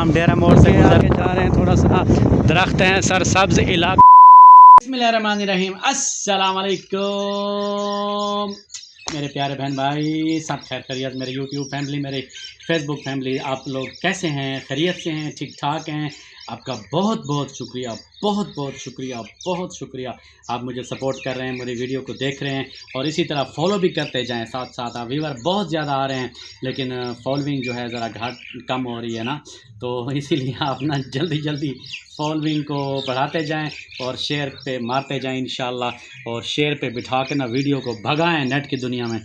हम डेरा मोड़ से गुजर के जा रहे हैं। थोड़ा सा दरख्त हैं, सरसब्ज इलाका। बिस्मिल्लाहिर्रहमानिर्रहीम, अस्सलाम वालेकुम मेरे प्यारे बहन भाई, सब खैर खैरियत। मेरे यूट्यूब फैमिली, मेरे फेसबुक फैमिली, आप लोग कैसे हैं? खैरियत से हैं? ठीक ठाक हैं? आपका बहुत बहुत शुक्रिया, बहुत बहुत शुक्रिया, बहुत शुक्रिया। आप मुझे सपोर्ट कर रहे हैं, मेरी वीडियो को देख रहे हैं और इसी तरह फॉलो भी करते जाएं साथ साथ। आप व्यूअर बहुत ज़्यादा आ रहे हैं लेकिन फॉलोइंग जो है ज़रा कम हो रही है ना, तो इसीलिए आप ना जल्दी जल्दी फॉलोइंग को बढ़ाते जाएं और शेयर पे मारते जाएं इंशाल्लाह, और शेयर पे बिठा के ना वीडियो को भगाएं नेट की दुनिया में।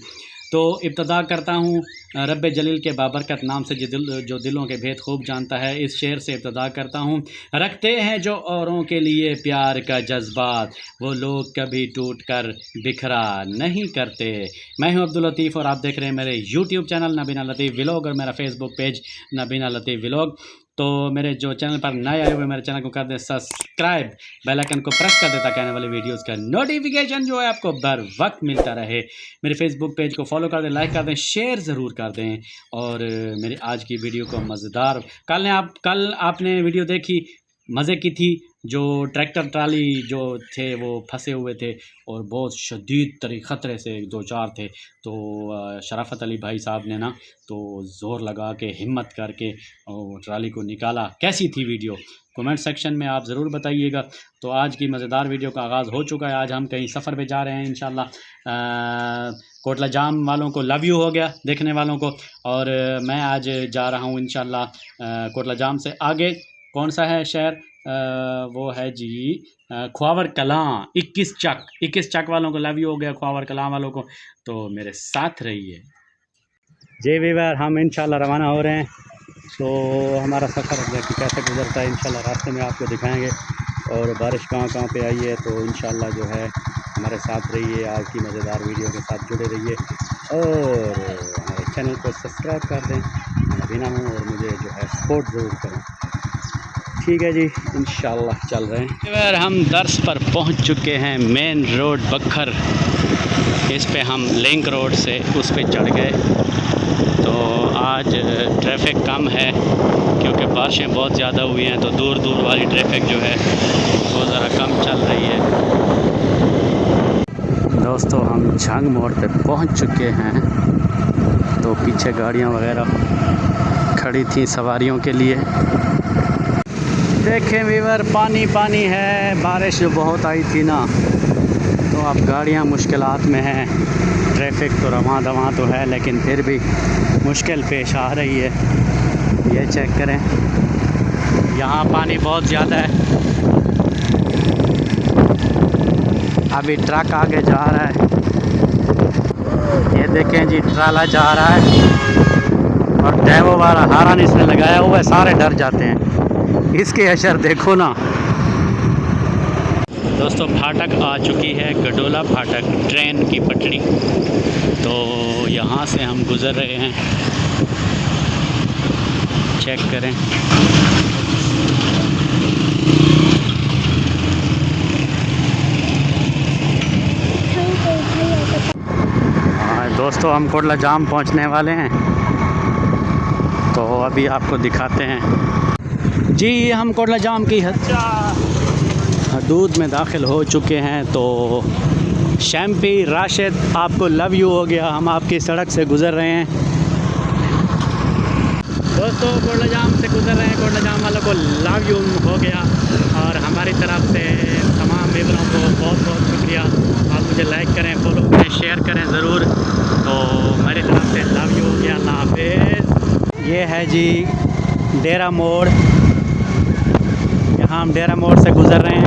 तो इब्तदा करता हूँ रब्बे जलील के बाबरकत नाम से जो दिलों के भेद खूब जानता है, इस शेर से इब्तदा करता हूँ। रखते हैं जो औरों के लिए प्यार का जज्बात, वो लोग कभी टूट कर बिखरा नहीं करते। मैं हूँ अब्दुल लतीफ़ और आप देख रहे हैं मेरे यूट्यूब चैनल नबीना लतीफ़ व्लॉग और मेरा फेसबुक पेज नबीना लतीफ़ व्लॉग। तो मेरे जो चैनल पर नए आए हुए मेरे चैनल को कर दें सब्सक्राइब, बेल आइकन को प्रेस कर दें ताकि आने वाली वीडियोस का नोटिफिकेशन जो है आपको बर वक्त मिलता रहे। मेरे फेसबुक पेज को फॉलो कर दें, लाइक कर दें, शेयर ज़रूर कर दें। और मेरी आज की वीडियो को मज़ेदार, कल आपने वीडियो देखी, मज़े की थी। जो ट्रैक्टर ट्राली जो थे वो फंसे हुए थे और बहुत शदीद ख़तरे से दो चार थे, तो शराफत अली भाई साहब ने ना तो ज़ोर लगा के हिम्मत करके और ट्राली को निकाला। कैसी थी वीडियो? कमेंट सेक्शन में आप ज़रूर बताइएगा। तो आज की मज़ेदार वीडियो का आगाज़ हो चुका है। आज हम कहीं सफ़र पे जा रहे हैं इंशाल्लाह। कोटला जाम वालों को लव यू हो गया, देखने वालों को। और मैं आज जा रहा हूँ इंशाल्लाह कोटला जाम से आगे कौन सा है शहर, वो है जी ख्वावर कलां। 21 चक वालों को लव यू हो गया, ख्वावर कलां वालों को। तो मेरे साथ रहिए जी वीवर। हम इंशाल्लाह रवाना हो रहे हैं। तो हमारा सफ़र कैसे गुजरता है इंशाल्लाह रास्ते में आपको दिखाएंगे, और बारिश कहाँ कहाँ पे आई है। तो इंशाल्लाह जो है हमारे साथ रहिए, आज की मज़ेदार वीडियो के साथ जुड़े रहिए और हमारे चैनल को सब्सक्राइब कर दें। मैं नबीना हूँ और मुझे जो है सपोर्ट ज़रूर करें। ठीक है जी, इंशाल्लाह चल रहे हैं। यार हम दर्स पर पहुंच चुके हैं, मेन रोड बखर। इस पे हम लिंक रोड से उस पे चढ़ गए। तो आज ट्रैफिक कम है क्योंकि बारिशें बहुत ज़्यादा हुई हैं, तो दूर दूर वाली ट्रैफिक जो है वो ज़रा कम चल रही है। दोस्तों हम झंग मोड़ पे पहुंच चुके हैं। तो पीछे गाड़ियां वगैरह खड़ी थी सवारियों के लिए। देखें वीवर, पानी पानी है। बारिश जो बहुत आई थी ना, तो अब गाड़ियां मुश्किलात में हैं। ट्रैफिक तो रवां दवां तो है लेकिन फिर भी मुश्किल पेश आ रही है। ये चेक करें, यहाँ पानी बहुत ज़्यादा है। अभी ट्रक आगे जा रहा है, ये देखें जी, ट्राला जा रहा है और ड्राइवर वाला हारन इसमें लगाया हुआ है, सारे डर जाते हैं। इसके असर देखो ना। दोस्तों फाटक आ चुकी है, गडोला फाटक, ट्रेन की पटड़ी। तो यहाँ से हम गुज़र रहे हैं, चेक करें। दोस्तों हम कोटला जाम पहुँचने वाले हैं, तो अभी आपको दिखाते हैं जी। हम कोटला जाम की हदूद में दाखिल हो चुके हैं। तो शैम्पी राशिद, आपको लव यू हो गया, हम आपकी सड़क से गुज़र रहे हैं। दोस्तों कोटला जाम से गुज़र रहे हैं, कोटला जाम वालों को लव यू हो गया। और हमारी तरफ से तमाम व्यूअरों को बहुत बहुत शुक्रिया। आप मुझे लाइक करें, फॉलो करें, शेयर करें ज़रूर। तो मेरी तरफ से लव यू हो गया, अल्लाह हाफिज़। ये है जी डेरा मोड़, यहाँ हम डेरा मोड़ से गुज़र रहे हैं।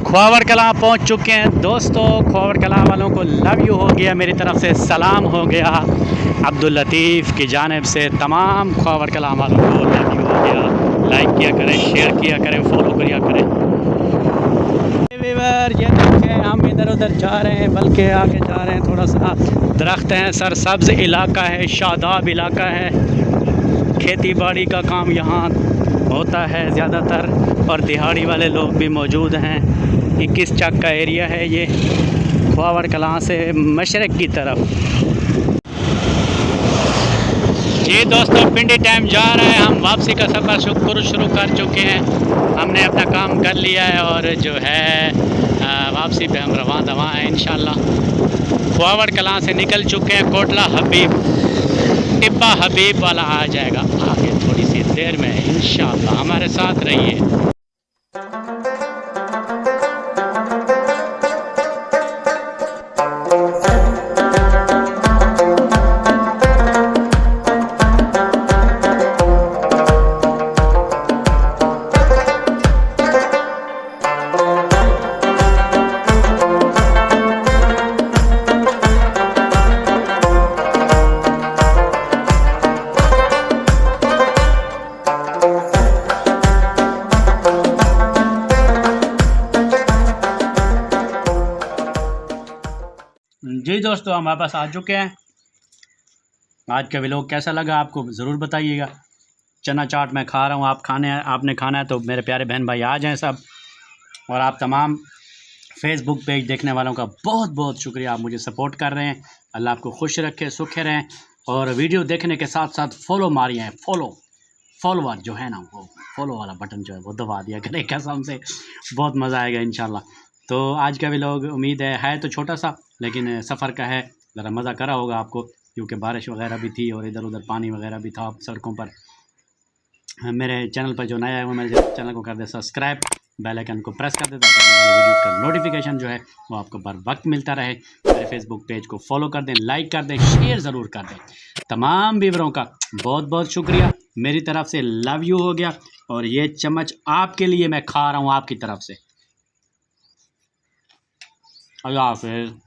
ख्वावर कलां पहुँच चुके हैं दोस्तों। ख्वावर कलां वालों को लव यू हो गया, मेरी तरफ से सलाम हो गया। अब्दुल लतीफ़ की जानिब से तमाम ख्वावर कलां वालों को लव यू हो गया। लाइक किया करें, शेयर किया करें, फॉलो किया करें। ये देखें, हम इधर उधर जा रहे हैं, बल्कि आगे जा रहे हैं। थोड़ा सा दरख्त हैं, सरसब्ज इलाका है, शादाब इलाका है। खेती बाड़ी का काम यहाँ होता है ज़्यादातर, और दिहाड़ी वाले लोग भी मौजूद हैं। 21 चक का एरिया है ये, ख्वावर कलां से मशरक़ की तरफ। ये दोस्तों पिंडी टाइम जा रहे हैं हम, वापसी का सफ़र शुरू कर चुके हैं। हमने अपना काम कर लिया है और जो है वापसी पे हम रवां दवा हैं इंशाल्लाह। फॉरवर्ड कलां से निकल चुके हैं, कोटला हबीब टिब्बा हबीब वाला आ जाएगा आगे थोड़ी सी देर में इंशाल्लाह। हमारे साथ रहिए। जी दोस्तों हम वापस आ चुके हैं। आज का व्लॉग कैसा लगा आपको ज़रूर बताइएगा। चना चाट मैं खा रहा हूँ, आपने खाना है तो मेरे प्यारे बहन भाई आ जाएं सब। और आप तमाम फेसबुक पेज देखने वालों का बहुत बहुत शुक्रिया, आप मुझे सपोर्ट कर रहे हैं। अल्लाह आपको खुश रखे, सुखे रहें। और वीडियो देखने के साथ साथ फॉलो मारिए हैं, फॉलोवर जो है ना, वो फॉलो वाला बटन जो है वो दबा दिया करें, कसम से बहुत मज़ा आएगा इंशाल्लाह। तो आज का व्लॉग उम्मीद है तो छोटा सा, लेकिन सफ़र का है, ज़रा मज़ा करा होगा आपको, क्योंकि बारिश वगैरह भी थी और इधर उधर पानी वगैरह भी था सड़कों पर। मेरे चैनल पर जो नया है वो मेरे चैनल को कर दे सब्सक्राइब, बेल आइकन को प्रेस कर दे ताकि आने वाले वीडियो का नोटिफिकेशन जो है वो आपको बर वक्त मिलता रहे। मेरे फेसबुक पेज को फॉलो कर दें, लाइक कर दें, शेयर ज़रूर कर दें। तमाम व्यूअरों का बहुत बहुत शुक्रिया, मेरी तरफ से लव यू हो गया। और ये चम्मच आपके लिए मैं खा रहा हूँ, आपकी तरफ से। अल्लाह हाफ़िज़।